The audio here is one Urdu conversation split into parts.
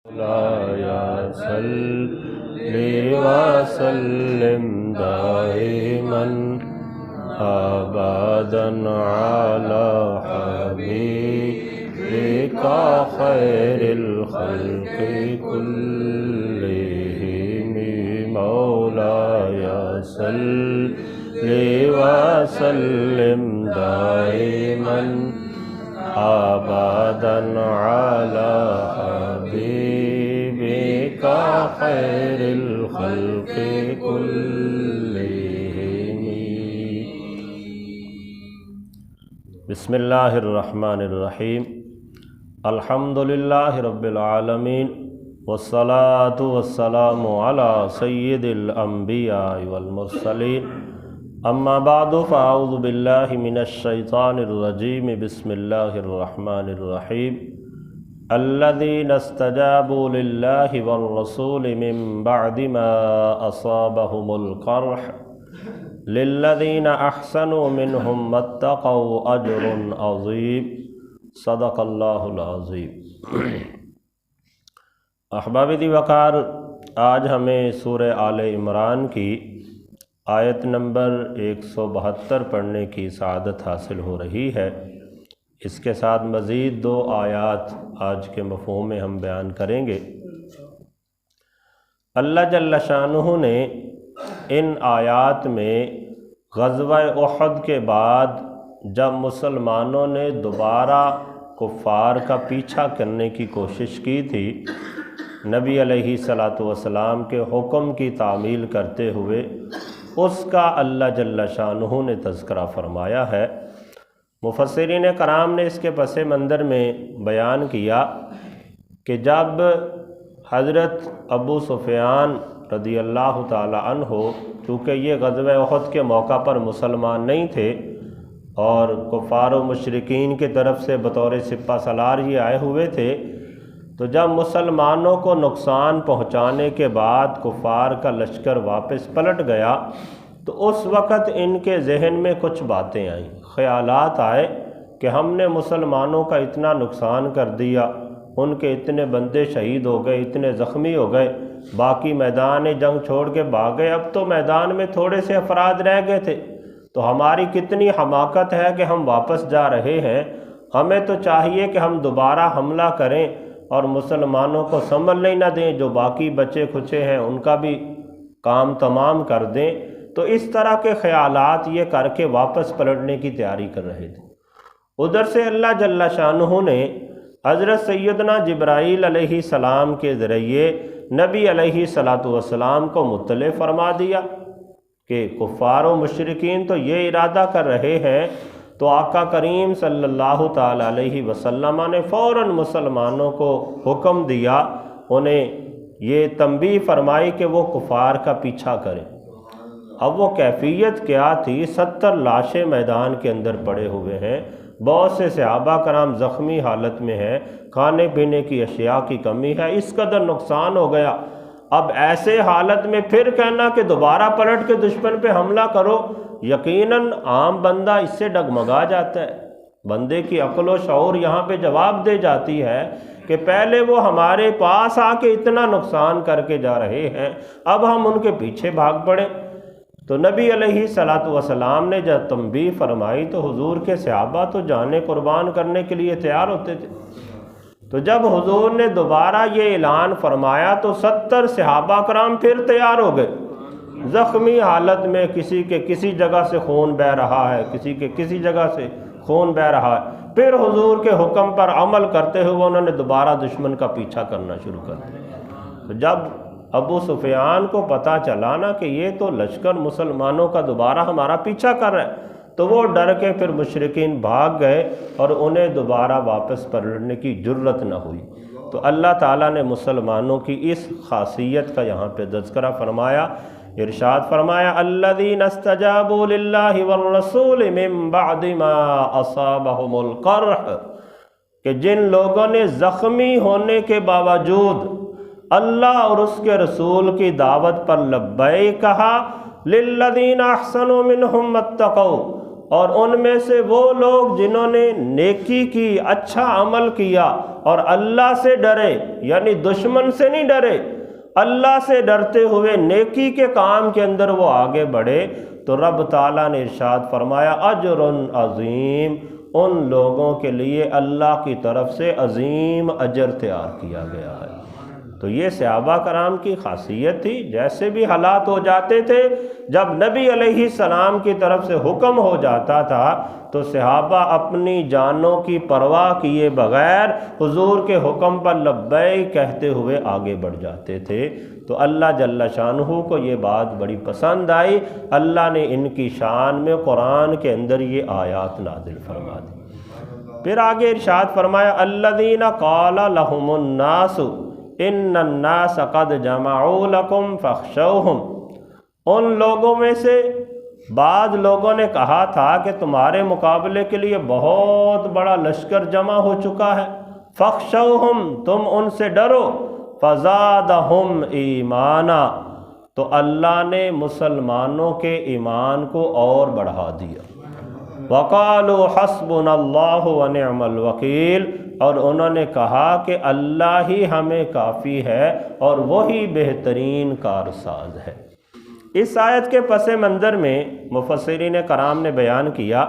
مولاي صل وسلم دائما أبدا على حبيبك خير الخلق كلهم مولاي صل وسلم دائما أبدا على حبيبك خير الخلق كلهم. بسم اللہ الرحمن الرحیم. الحمد للہ رب العالمین والصلاة والسلام على سید الانبیاء والمرسلین. اما بعد فاعوذ باللہ من الشیطان الرجیم. بسم اللہ الرحمن الرحیم. الذین استجابوا للہ والرسول من بعد ما اصابهم القرح للذین احسنوا منهم واتقوا اجر عظیم. صدق اللہ العظیم. احباب دی وقار، آج ہمیں سورہ آل عمران کی آیت نمبر 172 پڑھنے کی سعادت حاصل ہو رہی ہے. اس کے ساتھ مزید 2 آیات آج کے مفہوم میں ہم بیان کریں گے. اللہ جل شانہ نے ان آیات میں غزوہ احد کے بعد جب مسلمانوں نے دوبارہ کفار کا پیچھا کرنے کی کوشش کی تھی، نبی علیہ السلام کے حکم کی تعمیل کرتے ہوئے اس کا اللہ جل شانہ نے تذکرہ فرمایا ہے. مفسرین کرام نے اس کے پس منظر میں بیان کیا کہ جب حضرت ابو سفیان رضی اللہ تعالی عنہ، چونکہ یہ غزوہ احد کے موقع پر مسلمان نہیں تھے اور کفار و مشرکین کی طرف سے بطور سپہ سالار یہ آئے ہوئے تھے، تو جب مسلمانوں کو نقصان پہنچانے کے بعد کفار کا لشکر واپس پلٹ گیا تو اس وقت ان کے ذہن میں کچھ باتیں آئیں، خیالات آئے کہ ہم نے مسلمانوں کا اتنا نقصان کر دیا، ان کے اتنے بندے شہید ہو گئے، اتنے زخمی ہو گئے، باقی میدان جنگ چھوڑ کے بھاگ گئے، اب تو میدان میں تھوڑے سے افراد رہ گئے تھے، تو ہماری کتنی حماقت ہے کہ ہم واپس جا رہے ہیں. ہمیں تو چاہیے کہ ہم دوبارہ حملہ کریں اور مسلمانوں کو سنبھلنے نہ دیں، جو باقی بچے کھچے ہیں ان کا بھی کام تمام کر دیں. تو اس طرح کے خیالات یہ کر کے واپس پلٹنے کی تیاری کر رہے تھے. ادھر سے اللہ جل شانہ نے حضرت سیدنا جبرائیل علیہ السلام کے ذریعے نبی علیہ السلام کو مطلع فرما دیا کہ کفار و مشرکین تو یہ ارادہ کر رہے ہیں. تو آقا کریم صلی اللہ تعالی علیہ وسلم نے فوراً مسلمانوں کو حکم دیا، انہیں یہ تنبیہ فرمائی کہ وہ کفار کا پیچھا کریں. اب وہ کیفیت کیا تھی؟ 70 لاشیں میدان کے اندر پڑے ہوئے ہیں، بہت سے صحابہ کرام زخمی حالت میں ہیں، کھانے پینے کی اشیاء کی کمی ہے، اس قدر نقصان ہو گیا. اب ایسے حالت میں پھر کہنا کہ دوبارہ پلٹ کے دشمن پہ حملہ کرو، یقیناً عام بندہ اس سے ڈگمگا جاتا ہے. بندے کی عقل و شعور یہاں پہ جواب دے جاتی ہے کہ پہلے وہ ہمارے پاس آ کے اتنا نقصان کر کے جا رہے ہیں، اب ہم ان کے پیچھے بھاگ پڑیں. تو نبی علیہ السلام نے جب تنبیہ فرمائی تو حضور کے صحابہ تو جانیں قربان کرنے کے لیے تیار ہوتے تھے. تو جب حضور نے دوبارہ یہ اعلان فرمایا تو 70 صحابہ کرام پھر تیار ہو گئے، زخمی حالت میں، کسی کے کسی جگہ سے خون بہہ رہا ہے، کسی کے کسی جگہ سے خون بہہ رہا ہے. پھر حضور کے حکم پر عمل کرتے ہوئے انہوں نے دوبارہ دشمن کا پیچھا کرنا شروع کر دیا. تو جب ابو سفیان کو پتہ چلا نا کہ یہ تو لشکر مسلمانوں کا دوبارہ ہمارا پیچھا کر رہا ہے، تو وہ ڈر کے پھر مشرکین بھاگ گئے اور انہیں دوبارہ واپس پلٹنے کی جرت نہ ہوئی. تو اللہ تعالیٰ نے مسلمانوں کی اس خاصیت کا یہاں پہ تذکرہ فرمایا. ارشاد فرمایا الذین استجابوا للہ والرسول من بعد ما اصابهم القرح، کہ جن لوگوں نے زخمی ہونے کے باوجود اللہ اور اس کے رسول کی دعوت پر لبیک کہا، للذین احسنوا منہم واتقوا، اور ان میں سے وہ لوگ جنہوں نے نیکی کی، اچھا عمل کیا اور اللہ سے ڈرے، یعنی دشمن سے نہیں ڈرے، اللہ سے ڈرتے ہوئے نیکی کے کام کے اندر وہ آگے بڑھے، تو رب تعالیٰ نے ارشاد فرمایا اجر عظیم، ان لوگوں کے لیے اللہ کی طرف سے عظیم اجر تیار کیا گیا ہے۔ تو یہ صحابہ کرام کی خاصیت تھی، جیسے بھی حالات ہو جاتے تھے، جب نبی علیہ السلام کی طرف سے حکم ہو جاتا تھا تو صحابہ اپنی جانوں کی پرواہ کیے بغیر حضور کے حکم پر لبیک کہتے ہوئے آگے بڑھ جاتے تھے۔ تو اللہ جل شانہ کو یہ بات بڑی پسند آئی، اللہ نے ان کی شان میں قرآن کے اندر یہ آیات نازل فرما دی۔ پھر آگے ارشاد فرمایا الذین قال لهم الناس ان الناس قد جمعوا لکم فاخشوہم، ان لوگوں میں سے بعض لوگوں نے کہا تھا کہ تمہارے مقابلے کے لیے بہت بڑا لشکر جمع ہو چکا ہے، فاخشوہم، تم ان سے ڈرو، فزادہم ایمانا، تو اللہ نے مسلمانوں کے ایمان کو اور بڑھا دیا، وقالوا حسبنا اللہ ونعم الوکیل، اور انہوں نے کہا کہ اللہ ہی ہمیں کافی ہے اور وہی بہترین کارساز ہے۔ اس آیت کے پس منظر میں مفسرین کرام نے بیان کیا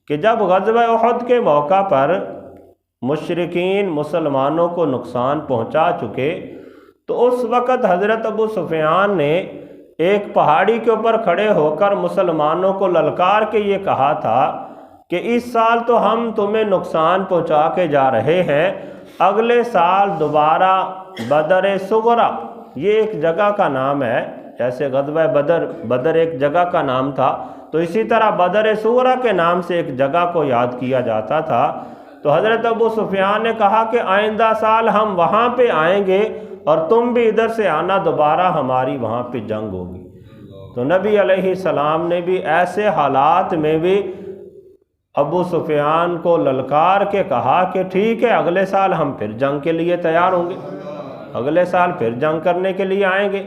کہ جب غزوہ احد کے موقع پر مشرکین مسلمانوں کو نقصان پہنچا چکے تو اس وقت حضرت ابو سفیان نے ایک پہاڑی کے اوپر کھڑے ہو کر مسلمانوں کو للکار کے یہ کہا تھا کہ اس سال تو ہم تمہیں نقصان پہنچا کے جا رہے ہیں، اگلے سال دوبارہ بدر صغریٰ، یہ ایک جگہ کا نام ہے، جیسے غزوہ بدر ایک جگہ کا نام تھا، تو اسی طرح بدر صغریٰ کے نام سے ایک جگہ کو یاد کیا جاتا تھا۔ تو حضرت ابو سفیان نے کہا کہ آئندہ سال ہم وہاں پہ آئیں گے اور تم بھی ادھر سے آنا، دوبارہ ہماری وہاں پہ جنگ ہوگی۔ تو نبی علیہ السلام نے بھی ایسے حالات میں بھی ابو سفیان کو للکار کے کہا کہ ٹھیک ہے، اگلے سال ہم پھر جنگ کے لیے تیار ہوں گے، اگلے سال پھر جنگ کرنے کے لیے آئیں گے۔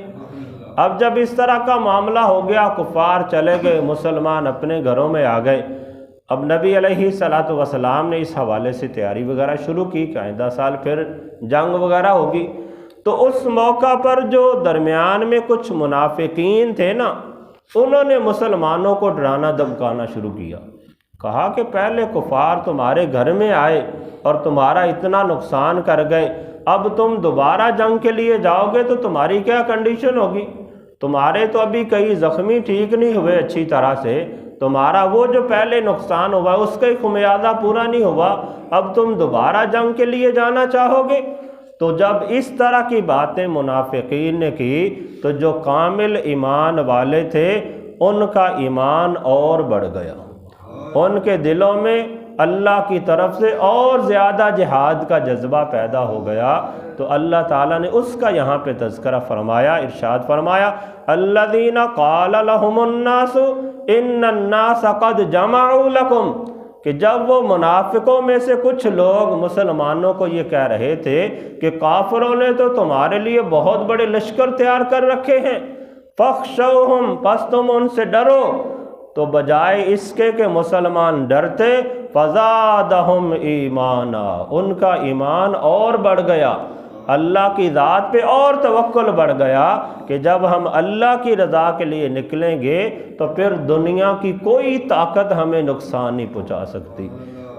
اب جب اس طرح کا معاملہ ہو گیا، کفار چلے گئے، مسلمان اپنے گھروں میں آ گئے، اب نبی علیہ السلام نے اس حوالے سے تیاری وغیرہ شروع کی کہ آئندہ سال پھر جنگ وغیرہ ہوگی۔ تو اس موقع پر جو درمیان میں کچھ منافقین تھے نا، انہوں نے مسلمانوں کو ڈرانا دھمکانا شروع کیا، کہا کہ پہلے کفار تمہارے گھر میں آئے اور تمہارا اتنا نقصان کر گئے، اب تم دوبارہ جنگ کے لیے جاؤ گے تو تمہاری کیا کنڈیشن ہوگی؟ تمہارے تو ابھی کئی زخمی ٹھیک نہیں ہوئے اچھی طرح سے، تمہارا وہ جو پہلے نقصان ہوا اس کا ہی خمیازہ پورا نہیں ہوا، اب تم دوبارہ جنگ کے لیے جانا چاہو گے؟ تو جب اس طرح کی باتیں منافقین نے کی تو جو کامل ایمان والے تھے ان کا ایمان اور بڑھ گیا، ان کے دلوں میں اللہ کی طرف سے اور زیادہ جہاد کا جذبہ پیدا ہو گیا۔ تو اللہ تعالیٰ نے اس کا یہاں پہ تذکرہ فرمایا، ارشاد فرمایا الذین قال لهم الناس ان الناس قد جمعوا لکم، کہ جب وہ منافقوں میں سے کچھ لوگ مسلمانوں کو یہ کہہ رہے تھے کہ کافروں نے تو تمہارے لیے بہت بڑے لشکر تیار کر رکھے ہیں، فاخشوہم، پس تم ان سے ڈرو، تو بجائے اس کے کہ مسلمان ڈرتے، فزادہم ایمانا، ان کا ایمان اور بڑھ گیا، اللہ کی ذات پہ اور توکل بڑھ گیا کہ جب ہم اللہ کی رضا کے لیے نکلیں گے تو پھر دنیا کی کوئی طاقت ہمیں نقصان نہیں پہنچا سکتی۔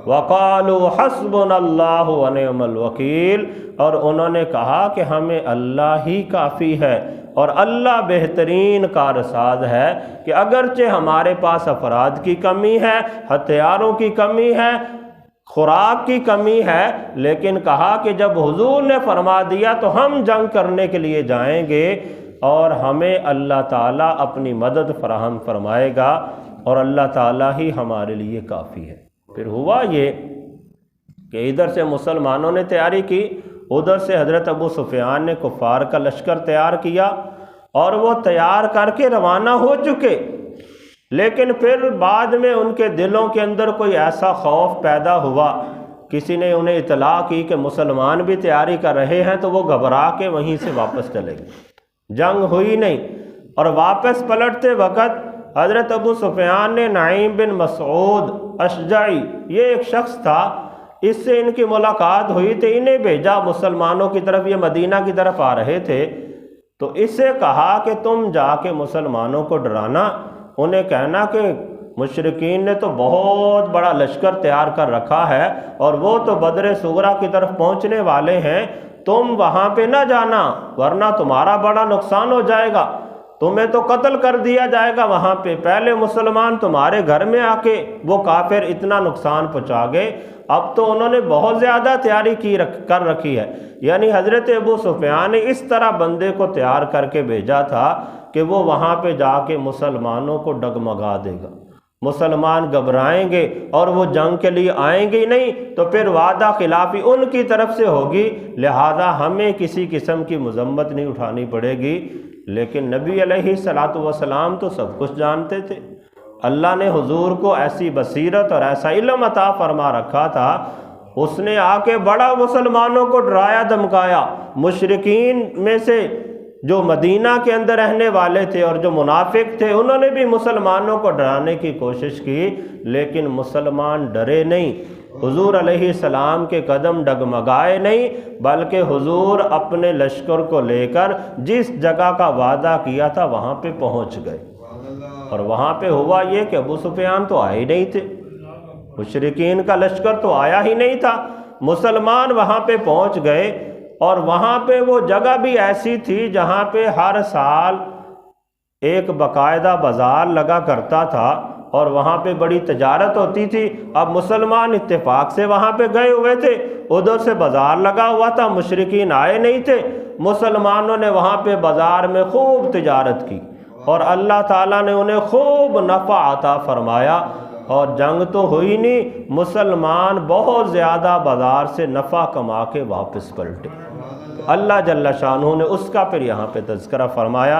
وقالوا حسبنا اللہ ونعم الوکیل، اور انہوں نے کہا کہ ہمیں اللہ ہی کافی ہے اور اللہ بہترین کارساز ہے، کہ اگرچہ ہمارے پاس افراد کی کمی ہے، ہتھیاروں کی کمی ہے، خوراک کی کمی ہے، لیکن کہا کہ جب حضور نے فرما دیا تو ہم جنگ کرنے کے لیے جائیں گے اور ہمیں اللہ تعالیٰ اپنی مدد فراہم فرمائے گا اور اللہ تعالیٰ ہی ہمارے لیے کافی ہے۔ پھر ہوا یہ کہ ادھر سے مسلمانوں نے تیاری کی، ادھر سے حضرت ابو سفیان نے کفار کا لشکر تیار کیا اور وہ تیار کر کے روانہ ہو چکے، لیکن پھر بعد میں ان کے دلوں کے اندر کوئی ایسا خوف پیدا ہوا، کسی نے انہیں اطلاع کی کہ مسلمان بھی تیاری کر رہے ہیں، تو وہ گھبرا کے وہیں سے واپس چلے گئے، جنگ ہوئی نہیں، اور واپس پلٹتے وقت حضرت ابو سفیان نے نعیم بن مسعود اشجعی، یہ ایک شخص تھا، اس سے ان کی ملاقات ہوئی تھی، انہیں بھیجا مسلمانوں کی طرف، یہ مدینہ کی طرف آ رہے تھے، تو اس سے کہا کہ تم جا کے مسلمانوں کو ڈرانا، انہیں کہنا کہ مشرکین نے تو بہت بڑا لشکر تیار کر رکھا ہے اور وہ تو بدر صغریٰ کی طرف پہنچنے والے ہیں، تم وہاں پہ نہ جانا ورنہ تمہارا بڑا نقصان ہو جائے گا، تمہیں تو قتل کر دیا جائے گا وہاں پہ، پہلے مسلمان تمہارے گھر میں آ کے وہ کافر اتنا نقصان پہنچا گئے، اب تو انہوں نے بہت زیادہ تیاری کر رکھی ہے۔ یعنی حضرت ابو سفیان نے اس طرح بندے کو تیار کر کے بھیجا تھا کہ وہ وہاں پہ جا کے مسلمانوں کو ڈگمگا دے گا، مسلمان گھبرائیں گے اور وہ جنگ کے لیے آئیں گے نہیں، تو پھر وعدہ خلافی ان کی طرف سے ہوگی، لہذا ہمیں کسی قسم کی مذمت نہیں اٹھانی پڑے گی۔ لیکن نبی علیہ الصلوۃ والسلام تو سب کچھ جانتے تھے، اللہ نے حضور کو ایسی بصیرت اور ایسا علم عطا فرما رکھا تھا، اس نے آ کے بڑا مسلمانوں کو ڈرایا دھمکایا، مشرکین میں سے جو مدینہ کے اندر رہنے والے تھے اور جو منافق تھے انہوں نے بھی مسلمانوں کو ڈرانے کی کوشش کی، لیکن مسلمان ڈرے نہیں، حضور علیہ السلام کے قدم ڈگمگائے نہیں، بلکہ حضور اپنے لشکر کو لے کر جس جگہ کا وعدہ کیا تھا وہاں پہ پہنچ گئے۔ اور وہاں پہ ہوا یہ کہ ابو سفیان تو آئے نہیں تھے، مشرکین کا لشکر تو آیا ہی نہیں تھا، مسلمان وہاں پہ پہنچ گئے، اور وہاں پہ وہ جگہ بھی ایسی تھی جہاں پہ ہر سال ایک باقاعدہ بازار لگا کرتا تھا اور وہاں پہ بڑی تجارت ہوتی تھی۔ اب مسلمان اتفاق سے وہاں پہ گئے ہوئے تھے، ادھر سے بازار لگا ہوا تھا، مشرکین آئے نہیں تھے، مسلمانوں نے وہاں پہ بازار میں خوب تجارت کی اور اللہ تعالیٰ نے انہیں خوب نفع عطا فرمایا، اور جنگ تو ہوئی نہیں، مسلمان بہت زیادہ بازار سے نفع کما کے واپس پلٹے۔ اللہ جل شانہ نے اس کا پھر یہاں پہ تذکرہ فرمایا،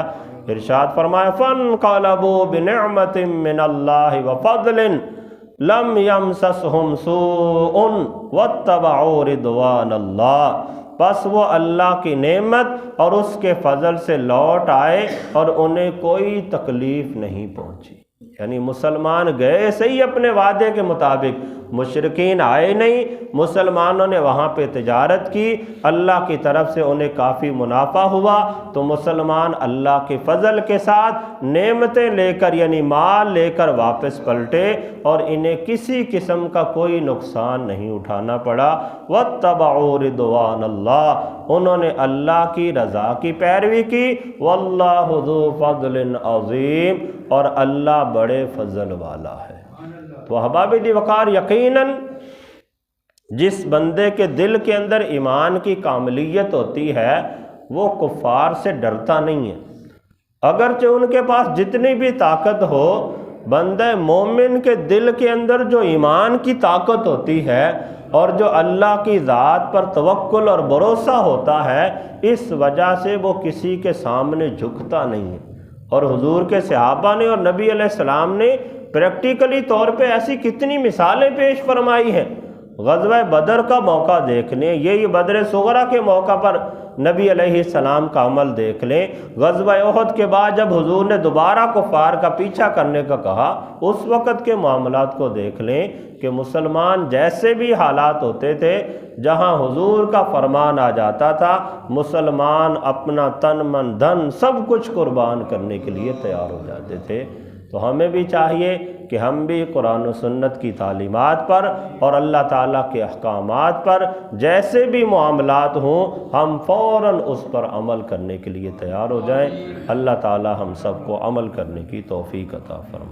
ارشاد فرمایا فَانْقَلَبُوا بِنِعْمَةٍ مِّنَ اللَّهِ وَفَضْلٍ لَمْ يَمْسَسْهُمْ سُوءٌ وَاتَّبَعُوا رِضْوَانَ اللَّهِ، پس وہ اللہ کی نعمت اور اس کے فضل سے لوٹ آئے اور انہیں کوئی تکلیف نہیں پہنچی۔ یعنی مسلمان گئے صحیح اپنے وعدے کے مطابق، مشرکین آئے نہیں، مسلمانوں نے وہاں پہ تجارت کی، اللہ کی طرف سے انہیں کافی منافع ہوا، تو مسلمان اللہ کے فضل کے ساتھ نعمتیں لے کر یعنی مال لے کر واپس پلٹے اور انہیں کسی قسم کا کوئی نقصان نہیں اٹھانا پڑا۔ وَاتَّبَعُوا رِضْوَانَ اللَّهِ، انہوں نے اللہ کی رضا کی پیروی کی، وَاللَّهُ ذُو فَضْلٍ عَظِيمٍ، اور اللہ بڑے فضل والا ہے۔ تو احباب دی وقار، یقیناً جس بندے کے دل کے اندر ایمان کی کاملیت ہوتی ہے وہ کفار سے ڈرتا نہیں ہے، اگرچہ ان کے پاس جتنی بھی طاقت ہو، بندہ مومن کے دل کے اندر جو ایمان کی طاقت ہوتی ہے اور جو اللہ کی ذات پر توکل اور بھروسہ ہوتا ہے، اس وجہ سے وہ کسی کے سامنے جھکتا نہیں ہے۔ اور حضور کے صحابہ نے اور نبی علیہ السلام نے پریکٹیکلی طور پہ ایسی کتنی مثالیں پیش فرمائی ہیں۔ غزوہ بدر کا موقع دیکھ لیں، یہی بدر صغریٰ کے موقع پر نبی علیہ السلام کا عمل دیکھ لیں۔ غزوہ احد کے بعد جب حضور نے دوبارہ کفار کا پیچھا کرنے کا کہا، اس وقت کے معاملات کو دیکھ لیں کہ مسلمان جیسے بھی حالات ہوتے تھے، جہاں حضور کا فرمان آ جاتا تھا، مسلمان اپنا تن من دھن سب کچھ قربان کرنے کے لیے تیار ہو جاتے تھے۔ تو ہمیں بھی چاہیے کہ ہم بھی قرآن و سنت کی تعلیمات پر اور اللہ تعالیٰ کے احکامات پر جیسے بھی معاملات ہوں، ہم فوراً اس پر عمل کرنے کے لیے تیار ہو جائیں۔ اللہ تعالیٰ ہم سب کو عمل کرنے کی توفیق عطا فرمائے۔